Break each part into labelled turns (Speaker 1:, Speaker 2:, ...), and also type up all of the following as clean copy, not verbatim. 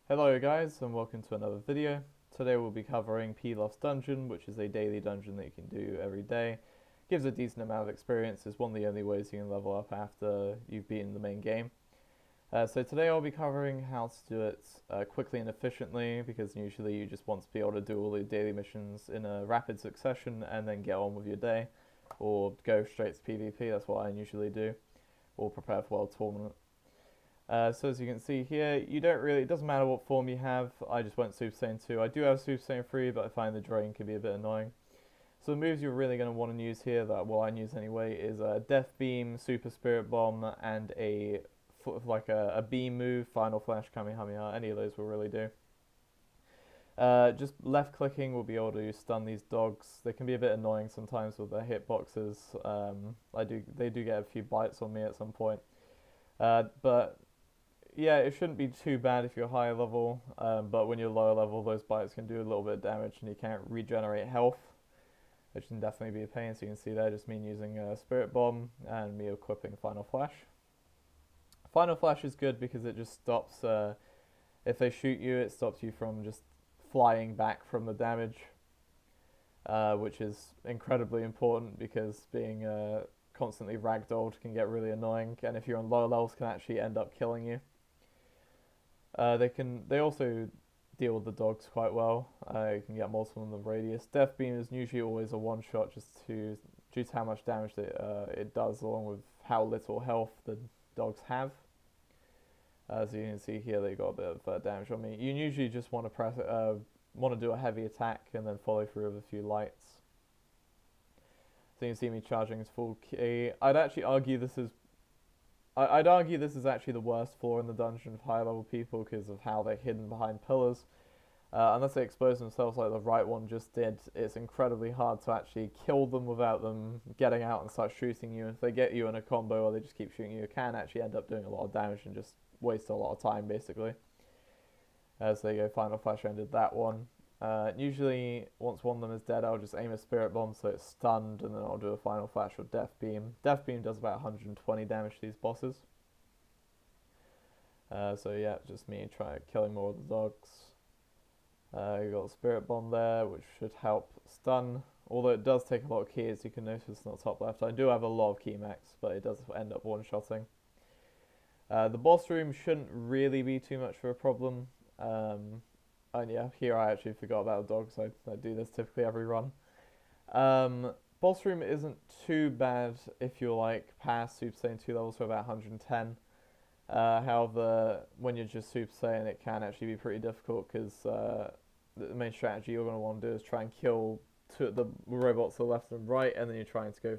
Speaker 1: Hello guys and welcome to another video. Today we'll be covering Pilaf's dungeon, which is a daily dungeon that you can do every day. Gives a decent amount of experience, it's one of the only ways you can level up after you've beaten the main game. So today I'll be covering how to do it quickly and efficiently, because usually you just want to be able to do all the daily missions in a rapid succession and then get on with your day. Or go straight to PvP, that's what I usually do. Or prepare for World Tournament. So as you can see here, it doesn't matter what form you have. I just went Super Saiyan 2. I do have Super Saiyan 3, but I find the drain can be a bit annoying. So the moves you're really going to want to use here, I use anyway, is Death Beam, Super Spirit Bomb, and a beam move, Final Flash, Kamehameha. Any of those will really do. Just left clicking will be able to stun these dogs. They can be a bit annoying sometimes with their hitboxes. They do get a few bites on me at some point. But yeah, it shouldn't be too bad if you're higher level, but when you're lower level, those bites can do a little bit of damage and you can't regenerate health, which can definitely be a pain. So you can see there, just me using Spirit Bomb and me equipping Final Flash. Final Flash is good because it just stops, if they shoot you, it stops you from just flying back from the damage, which is incredibly important because being constantly ragdolled can get really annoying, and if you're on lower levels can actually end up killing you. They also deal with the dogs quite well. You can get multiple in the radius. Death Beam is usually always a one shot due to how much damage it does, along with how little health the dogs have. As you can see here, they got a bit of damage on me. You usually just want to do a heavy attack and then follow through with a few lights. So you can see me charging as full key. I'd argue this is actually the worst floor in the dungeon of high level people because of how they're hidden behind pillars. Unless they expose themselves like the right one just did, it's incredibly hard to actually kill them without them getting out and start shooting you. If they get you in a combo or they just keep shooting you, it can actually end up doing a lot of damage and just waste a lot of time basically. So there you go, Final Flash ended that one. Usually, once one of them is dead, I'll just aim a Spirit Bomb so it's stunned, and then I'll do a Final Flash or Death Beam. Death Beam does about 120 damage to these bosses. So yeah, just me killing more of the dogs. You got a Spirit Bomb there, which should help stun. Although it does take a lot of key, as you can notice in the top left. I do have a lot of key max, but it does end up one-shotting. The boss room shouldn't really be too much of a problem. And yeah, here I actually forgot about the dogs. I do this typically every run. Boss room isn't too bad if you're like past Super Saiyan 2 levels for about 110. However, when you're just Super Saiyan, it can actually be pretty difficult because the main strategy you're going to want to do is try and kill the robots to the left and right, and then you're trying to go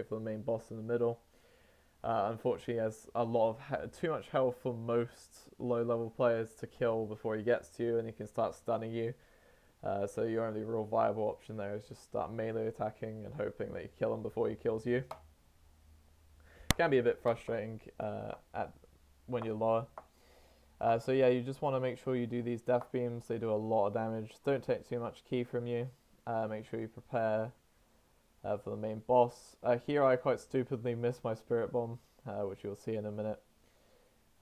Speaker 1: for the main boss in the middle. Unfortunately, has a lot of too much health for most low-level players to kill before he gets to you, and he can start stunning you. So your only real viable option there is just start melee attacking and hoping that you kill him before he kills you. Can be a bit frustrating when you're lower. So yeah, you just want to make sure you do these death beams. They do a lot of damage. Don't take too much ki from you. Make sure you prepare for the main boss. Here I quite stupidly missed my Spirit Bomb, which you'll see in a minute.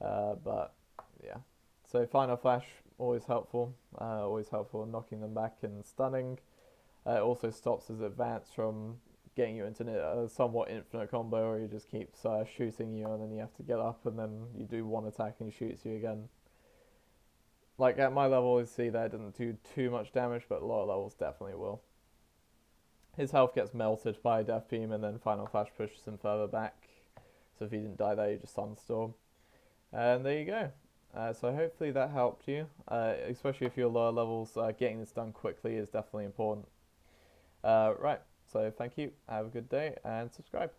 Speaker 1: But yeah, so Final Flash, always helpful in knocking them back and stunning. It also stops his advance from getting you into a somewhat infinite combo where he just keeps shooting you, and then you have to get up and then you do one attack and he shoots you again. Like at my level, you see that it doesn't do too much damage, but lower levels definitely will. His health gets melted by Death Beam, and then Final Flash pushes him further back. So if he didn't die there, you just Sunstorm. And there you go. So hopefully that helped you, especially if you're lower levels. Getting this done quickly is definitely important. Right, so thank you, have a good day, and subscribe.